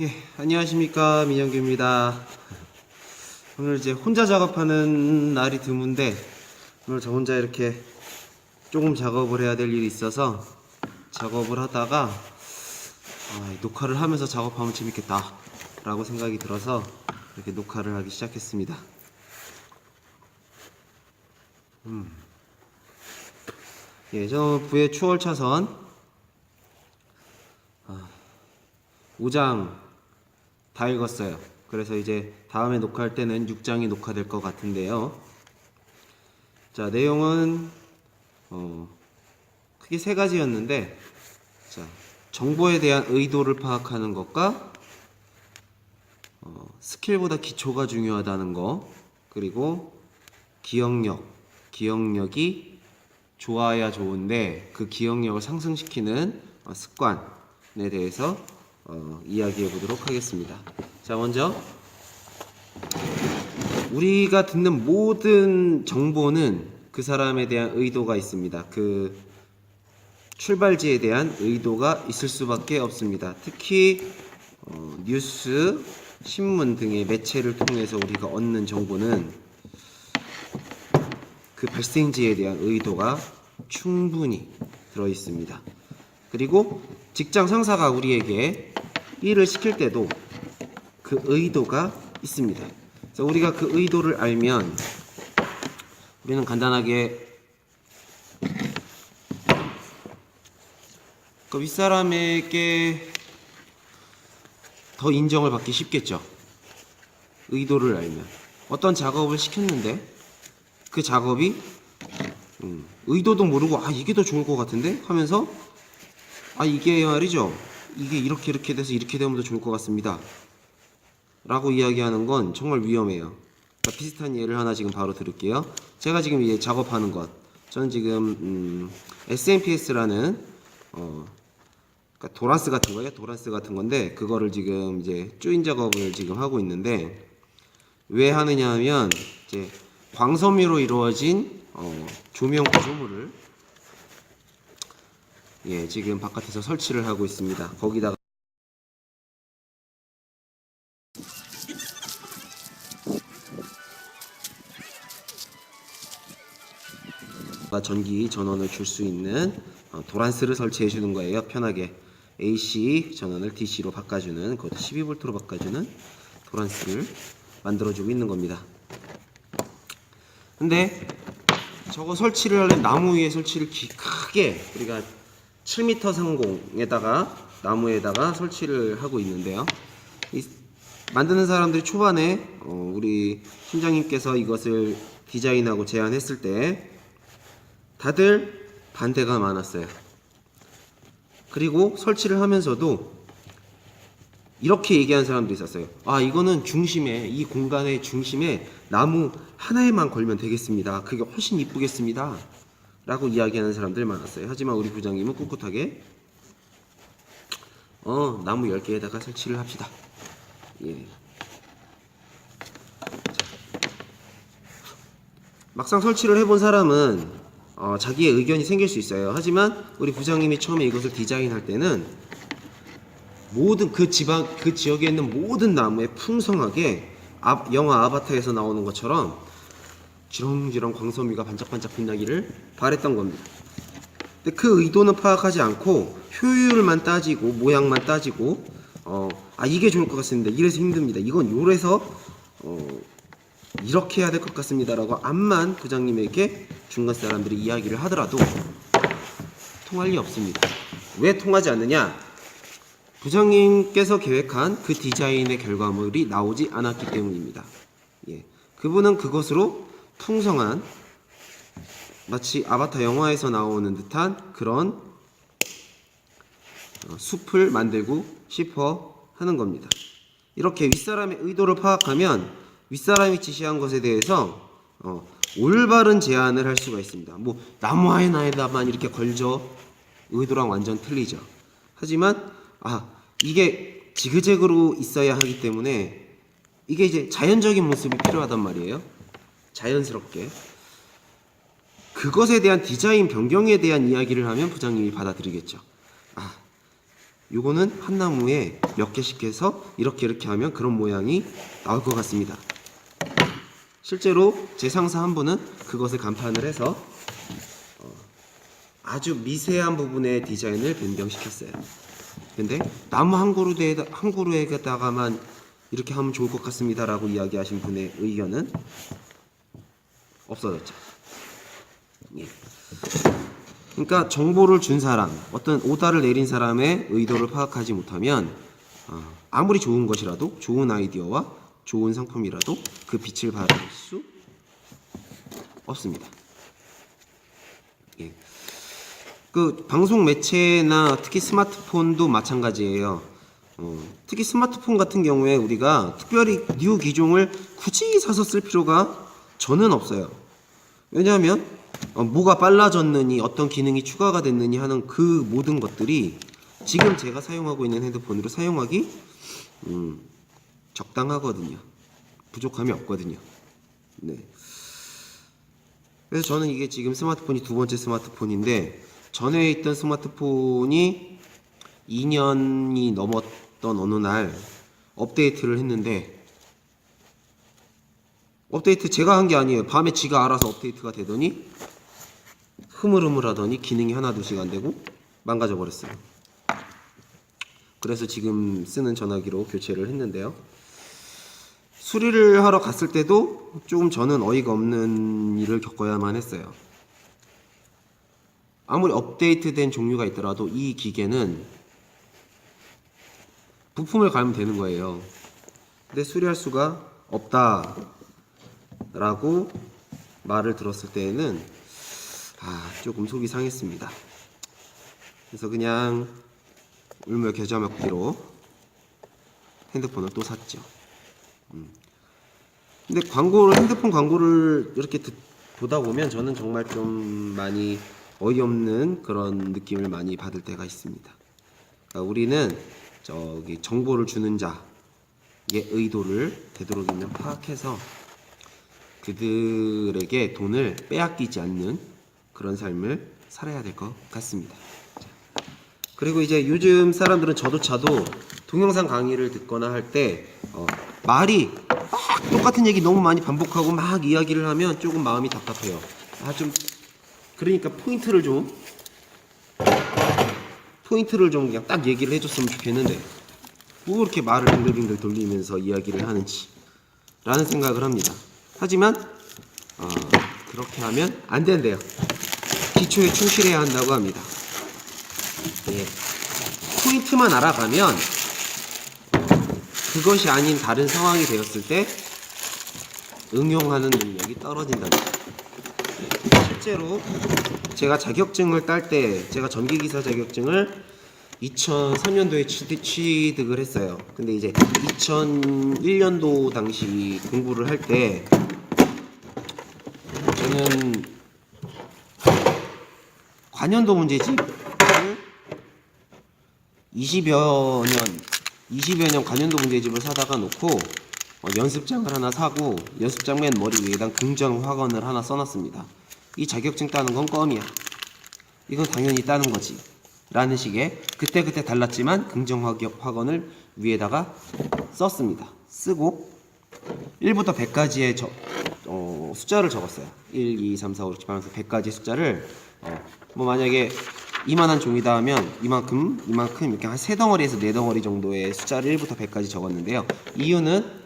예, 안녕하십니까. 민영규입니다. 오늘 이제 혼자 작업하는 날이 드문데 오늘 저 혼자 이렇게 조금 작업을 해야 될 일이 있어서 작업을 하다가 녹화를 하면서 작업하면 재밌겠다 라고 생각이 들어서 이렇게 녹화를 하기 시작했습니다. 예, 저 부의 추월 차선 5장 다 읽었어요. 그래서 이제 다음에 녹화할 때는 6장이 녹화될 것 같은데요. 자, 내용은 크게 세 가지였는데, 자, 정보에 대한 의도를 파악하는 것과 스킬보다 기초가 중요하다는 거, 그리고 기억력이 좋아야 좋은데 그 기억력을 상승시키는 습관에 대해서 이야기해 보도록 하겠습니다. 자, 먼저 우리가 듣는 모든 정보는 그 사람에 대한 의도가 있습니다. 그 출발지에 대한 의도가 있을 수밖에 없습니다. 특히 뉴스, 신문 등의 매체를 통해서 우리가 얻는 정보는 그 발생지에 대한 의도가 충분히 들어 있습니다. 그리고 직장 상사가 우리에게 일을 시킬 때도 그 의도가 있습니다. 그래서 우리가 그 의도를 알면 우리는 간단하게 그 윗사람에게 더 인정을 받기 쉽겠죠. 의도를 알면. 어떤 작업을 시켰는데 그 작업이 의도도 모르고 이게 더 좋을 것 같은데 하면서 이게 말이죠, 이게 이렇게 돼서 이렇게 되면 더 좋을 것 같습니다 라고 이야기하는 건 정말 위험해요. 그러니까 비슷한 예를 하나 지금 바로 들을게요. 제가 지금 이제 작업하는 것, 저는 지금 SNPS라는 그러니까 도란스 같은 거예요. 도란스 같은 건데 그거를 지금 이제 조인 작업을 지금 하고 있는데, 왜 하느냐 하면 이제 광섬유로 이루어진 조명 구조물을 지금 바깥에서 설치를 하고 있습니다. 거기다가 전기 전원을 줄 수 있는 도란스를 설치해 주는 거예요. 편하게 AC 전원을 DC로 바꿔주는, 그것도 12V로 바꿔주는 도란스를 만들어주고 있는 겁니다. 근데 저거 설치를 하려면 나무 위에 설치를 크게, 우리가 7m 상공에다가 나무에다가 설치를 하고 있는데요. 만드는 사람들이 초반에 우리 팀장님께서 이것을 디자인하고 제안했을 때 다들 반대가 많았어요. 그리고 설치를 하면서도 이렇게 얘기하는 사람들이 있었어요. 이거는 중심에, 이 공간의 중심에 나무 하나에만 걸면 되겠습니다. 그게 훨씬 이쁘겠습니다 라고 이야기하는 사람들 많았어요. 하지만 우리 부장님은 꿋꿋하게 나무 10개에다가 설치를 합시다. 막상 설치를 해본 사람은 자기의 의견이 생길 수 있어요. 하지만 우리 부장님이 처음에 이것을 디자인할 때는 모든 그 지역에 있는 모든 나무에 풍성하게 영화 아바타에서 나오는 것처럼 지렁지렁 광섬유가 반짝반짝 빛나기를 바랬던 겁니다. 근데 그 의도는 파악하지 않고 효율만 따지고 모양만 따지고 이게 좋을 것 같습니다. 이래서 힘듭니다. 이건 요래서 이렇게 해야 될 것 같습니다 라고 암만 부장님에게 중간 사람들이 이야기를 하더라도 통할 리 없습니다. 왜 통하지 않느냐? 부장님께서 계획한 그 디자인의 결과물이 나오지 않았기 때문입니다. 그분은 그것으로 풍성한, 마치 아바타 영화에서 나오는 듯한 그런 숲을 만들고 싶어 하는 겁니다. 이렇게 윗사람의 의도를 파악하면 윗사람이 지시한 것에 대해서 올바른 제안을 할 수가 있습니다. 나무 하나에다만 이렇게 걸죠. 의도랑 완전 틀리죠. 하지만 이게 지그재그로 있어야 하기 때문에 이게 이제 자연적인 모습이 필요하단 말이에요. 자연스럽게. 그것에 대한 디자인 변경에 대한 이야기를 하면 부장님이 받아들이겠죠. 요거는 한 나무에 몇 개씩 해서 이렇게 하면 그런 모양이 나올 것 같습니다. 실제로 제 상사 한 분은 그것을 간판을 해서 아주 미세한 부분의 디자인을 변경시켰어요. 근데 나무 한 그루에다가만 이렇게 하면 좋을 것 같습니다 라고 이야기하신 분의 의견은 없어졌죠. 예. 그러니까 정보를 준 사람, 어떤 오다를 내린 사람의 의도를 파악하지 못하면 아무리 좋은 것이라도, 좋은 아이디어와 좋은 상품이라도 그 빛을 발할 수 없습니다. 예. 그 방송 매체나 특히 스마트폰도 마찬가지예요. 특히 스마트폰 같은 경우에 우리가 특별히 뉴 기종을 굳이 사서 쓸 필요가 저는 없어요. 왜냐하면 뭐가 빨라졌느니 어떤 기능이 추가가 됐느니 하는 그 모든 것들이 지금 제가 사용하고 있는 핸드폰으로 사용하기 적당하거든요. 부족함이 없거든요. 네. 그래서 저는 이게 지금 스마트폰이 두 번째 스마트폰인데, 전에 있던 스마트폰이 2년이 넘었던 어느 날 업데이트를 했는데, 업데이트 제가 한 게 아니에요. 밤에 지가 알아서 업데이트가 되더니 흐물흐물하더니 기능이 하나둘씩 안 되고 망가져 버렸어요. 그래서 지금 쓰는 전화기로 교체를 했는데요. 수리를 하러 갔을 때도 조금 저는 어이가 없는 일을 겪어야만 했어요. 아무리 업데이트된 종류가 있더라도 이 기계는 부품을 갈면 되는 거예요. 근데 수리할 수가 없다 라고 말을 들었을 때에는 조금 속이 상했습니다. 그래서 그냥 울며 겨자 먹기로 핸드폰을 또 샀죠. 근데 핸드폰 광고를 이렇게 보다 보면 저는 정말 좀 많이 어이없는 그런 느낌을 많이 받을 때가 있습니다. 그러니까 우리는 정보를 주는 자의 의도를 되도록이면 파악해서 그들에게 돈을 빼앗기지 않는 그런 삶을 살아야 될 것 같습니다. 그리고 이제 요즘 사람들은 저조차도 동영상 강의를 듣거나 할 때 말이 막 똑같은 얘기 너무 많이 반복하고 막 이야기를 하면 조금 마음이 답답해요. 그러니까 포인트를 좀 그냥 딱 얘기를 해줬으면 좋겠는데 뭐 이렇게 말을 빙글빙글 돌리면서 이야기를 하는지 라는 생각을 합니다. 하지만 그렇게 하면 안 된대요. 기초에 충실해야 한다고 합니다. 예. 포인트만 알아가면 그것이 아닌 다른 상황이 되었을 때 응용하는 능력이 떨어진답니다. 실제로 제가 자격증을 딸 때, 제가 전기기사 자격증을 2003년도에 취득을 했어요. 근데 이제 2001년도 당시 공부를 할 때 저는 관연도 문제집을 20여 년 관연도 문제집을 사다가 놓고 연습장을 하나 사고 연습장 맨 머리 위에다 긍정 확언을 하나 써놨습니다. 이 자격증 따는 건 껌이야. 이건 당연히 따는 거지. 라는 식의 그때 달랐지만 긍정 확언을 위에다가 썼습니다. 쓰고 1부터 100까지의 숫자를 적었어요. 1, 2, 3, 4, 5, 6, 7, 8, 9, 100까지 숫자를 뭐 만약에 이만한 종이다 하면 이만큼 이렇게 한 3덩어리에서 4덩어리 정도의 숫자를 1부터 100까지 적었는데요. 이유는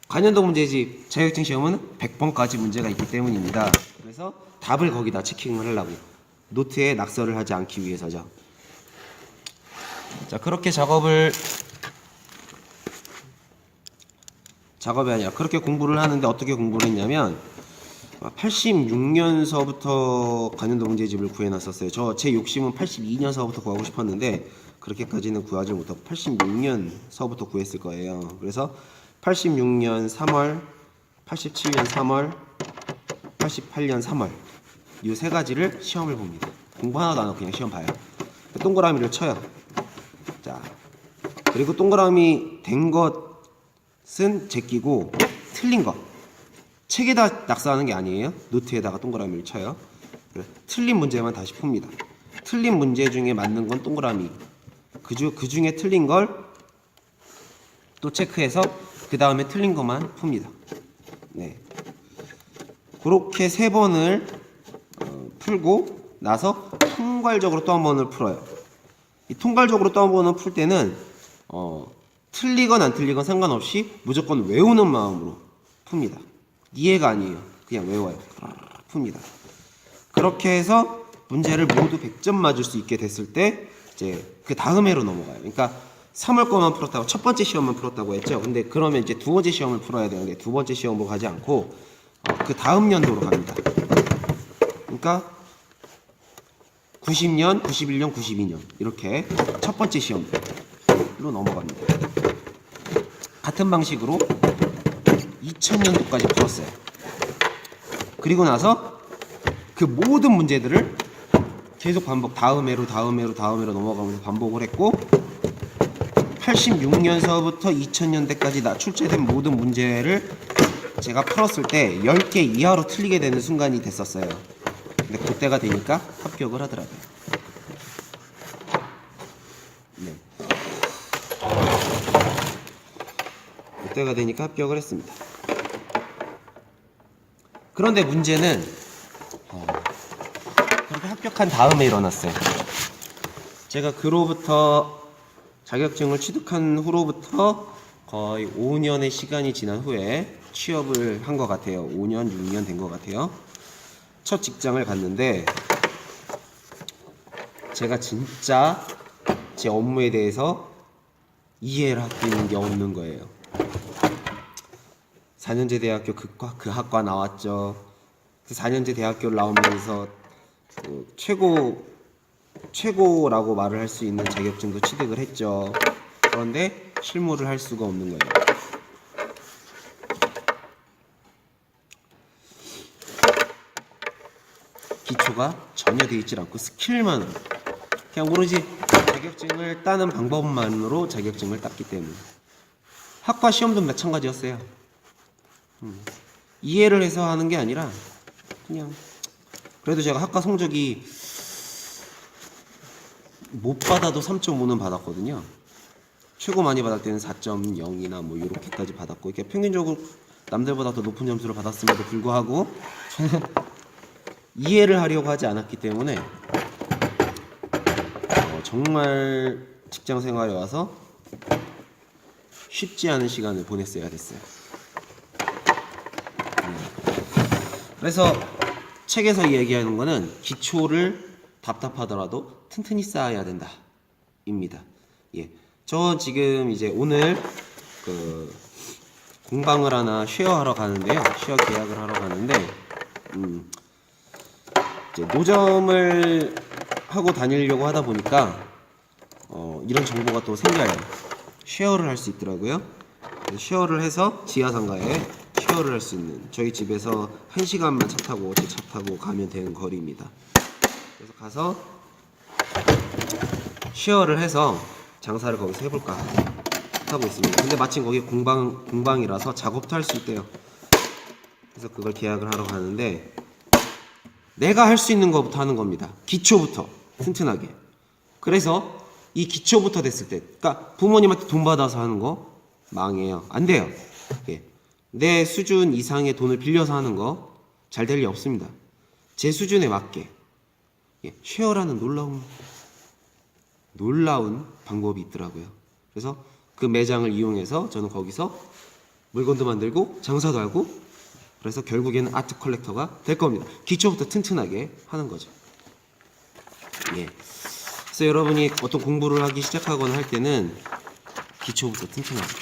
관연도 문제집 자격증 시험은 100번까지 문제가 있기 때문입니다. 그래서 답을 거기다 체킹을 하려고, 노트에 낙서를 하지 않기 위해서죠. 자, 그렇게 작업이 아니라 그렇게 공부를 하는데 어떻게 공부를 했냐면 86년서부터 관연도 문제집을 구해놨었어요. 제 욕심은 82년서부터 구하고 싶었는데 그렇게까지는 구하지 못하고 86년서부터 구했을 거예요. 그래서 86년 3월, 87년 3월, 88년 3월 이 세 가지를 시험을 봅니다. 공부 하나도 안 하고 그냥 시험 봐요. 동그라미를 쳐요. 자, 그리고 동그라미 된 것은 제끼고 틀린 것 책에다 낙서하는 게 아니에요. 노트에다가 동그라미를 쳐요. 틀린 문제만 다시 풉니다. 틀린 문제 중에 맞는 건 동그라미, 그 중에 틀린 걸 또 체크해서 그 다음에 틀린 것만 풉니다. 네. 그렇게 3번을 풀고 나서 통괄적으로 또 한 번을 풀어요. 이 통괄적으로 또 한 번을 풀 때는 틀리건 안 틀리건 상관없이 무조건 외우는 마음으로 풉니다. 이해가 아니에요. 그냥 외워요. 풉니다. 그렇게 해서 문제를 모두 100점 맞을 수 있게 됐을 때 이제 그 다음 해로 넘어가요. 그러니까 3월 거만 풀었다고 첫 번째 시험만 풀었다고 했죠. 근데 그러면 이제 두 번째 시험을 풀어야 되는데 두 번째 시험으로 가지 않고 그 다음 연도로 갑니다. 그러니까 90년, 91년, 92년 이렇게 첫 번째 시험으로 넘어갑니다. 같은 방식으로 2000년도까지 풀었어요. 그리고 나서 그 모든 문제들을 계속 반복, 다음 해로 넘어가면서 반복을 했고 86년서부터 2000년대까지 출제된 모든 문제를 제가 풀었을 때 10개 이하로 틀리게 되는 순간이 됐었어요. 근데 그때가 되니까 합격을 하더라고요. 네. 그때가 되니까 합격을 했습니다. 그런데 문제는 그렇게 합격한 다음에 일어났어요. 제가 그로부터 자격증을 취득한 후로부터 거의 5년의 시간이 지난 후에 취업을 한 것 같아요. 5년, 6년 된 것 같아요. 첫 직장을 갔는데 제가 진짜 제 업무에 대해서 이해를 하고 있는 게 없는 거예요. 4년제 대학교 그 학과 나왔죠. 4년제 대학교를 나오면서 최고라고 말을 할 수 있는 자격증도 취득을 했죠. 그런데 실무를 할 수가 없는 거예요. 기초가 전혀 되어 있질 않고 스킬만 그냥 오로지 자격증을 따는 방법만으로 자격증을 땄기 때문에 학과 시험도 마찬가지였어요. 이해를 해서 하는 게 아니라 그냥 그래도 제가 학과 성적이 못 받아도 3.5는 받았거든요. 최고 많이 받을 때는 4.0이나 뭐 이렇게까지 받았고 이렇게 평균적으로 남들보다 더 높은 점수를 받았음에도 불구하고 저는 이해를 하려고 하지 않았기 때문에 정말 직장 생활에 와서 쉽지 않은 시간을 보냈어야 됐어요. 그래서 책에서 얘기하는 거는 기초를 답답하더라도 튼튼히 쌓아야 된다 입니다. 예, 저 지금 이제 오늘 공방을 하나 쉐어하러 가는데요. 쉐어 계약을 하러 가는데 이제 노점을 하고 다니려고 하다 보니까 이런 정보가 또 생겨요. 쉐어를 할 수 있더라고요. 쉐어를 해서 지하상가에 쉐어를 할 수 있는 저희 집에서 1시간만 차 타고 가면 되는 거리입니다. 그래서 가서 쉐어를 해서 장사를 거기서 해볼까 하고 있습니다. 근데 마침 거기 공방이라서 작업도 할 수 있대요. 그래서 그걸 계약을 하러 가는데 내가 할 수 있는 것부터 하는 겁니다. 기초부터 튼튼하게. 그래서 이 기초부터 됐을 때, 그러니까 부모님한테 돈 받아서 하는 거 망해요. 안 돼요. 예. 내 수준 이상의 돈을 빌려서 하는 거 잘 될 리 없습니다. 제 수준에 맞게 쉐어라는 놀라운 방법이 있더라고요. 그래서 그 매장을 이용해서 저는 거기서 물건도 만들고 장사도 하고 그래서 결국에는 아트 컬렉터가 될 겁니다. 기초부터 튼튼하게 하는 거죠. 예. 그래서 여러분이 어떤 공부를 하기 시작하거나 할 때는 기초부터 튼튼하게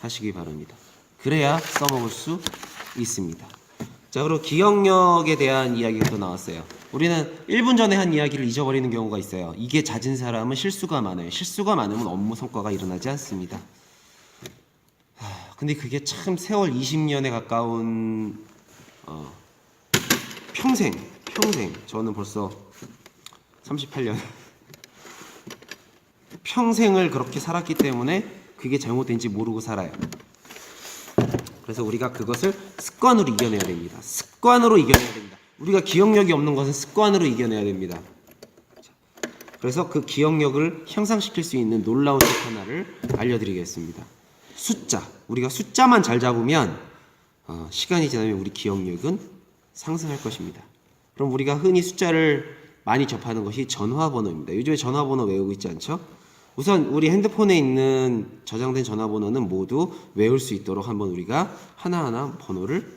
하시기 바랍니다. 그래야 써먹을 수 있습니다. 자, 그리고 기억력에 대한 이야기가 또 나왔어요. 우리는 1분 전에 한 이야기를 잊어버리는 경우가 있어요. 이게 잦은 사람은 실수가 많아요. 실수가 많으면 업무 성과가 일어나지 않습니다. 근데 그게 참 세월 20년에 가까운 평생 저는 벌써 38년 평생을 그렇게 살았기 때문에 그게 잘못된지 모르고 살아요. 그래서 우리가 그것을 습관으로 이겨내야 됩니다. 습관으로 이겨내야 됩니다. 우리가 기억력이 없는 것은 습관으로 이겨내야 됩니다. 그래서 그 기억력을 향상시킬 수 있는 놀라운 팁 하나를 알려드리겠습니다. 숫자. 우리가 숫자만 잘 잡으면 시간이 지나면 우리 기억력은 상승할 것입니다. 그럼 우리가 흔히 숫자를 많이 접하는 것이 전화번호입니다. 요즘에 전화번호 외우고 있지 않죠? 우선 우리 핸드폰에 있는 저장된 전화번호는 모두 외울 수 있도록 한번 우리가 하나하나 번호를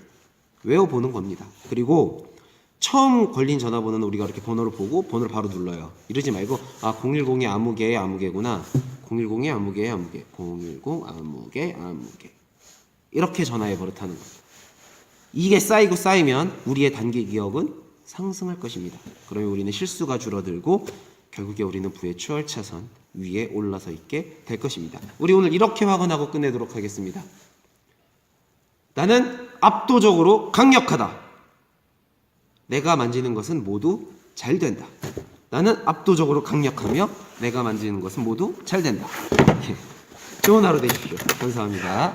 외워보는 겁니다. 그리고 처음 걸린 전화번호는 우리가 이렇게 번호를 보고 번호를 바로 눌러요. 이러지 말고 010의 아무개의 아무개구나. 010의 아무개의 아무개. 010 아무개 아무개. 이렇게 전화해 버릇하는 겁니다. 이게 쌓이고 쌓이면 우리의 단기 기억은 상승할 것입니다. 그러면 우리는 실수가 줄어들고 결국에 우리는 부의 추월차선 위에 올라서 있게 될 것입니다. 우리 오늘 이렇게 확언하고 끝내도록 하겠습니다. 나는 압도적으로 강력하다. 내가 만지는 것은 모두 잘 된다. 나는 압도적으로 강력하며 내가 만지는 것은 모두 잘 된다. 좋은 하루 되십시오. 감사합니다.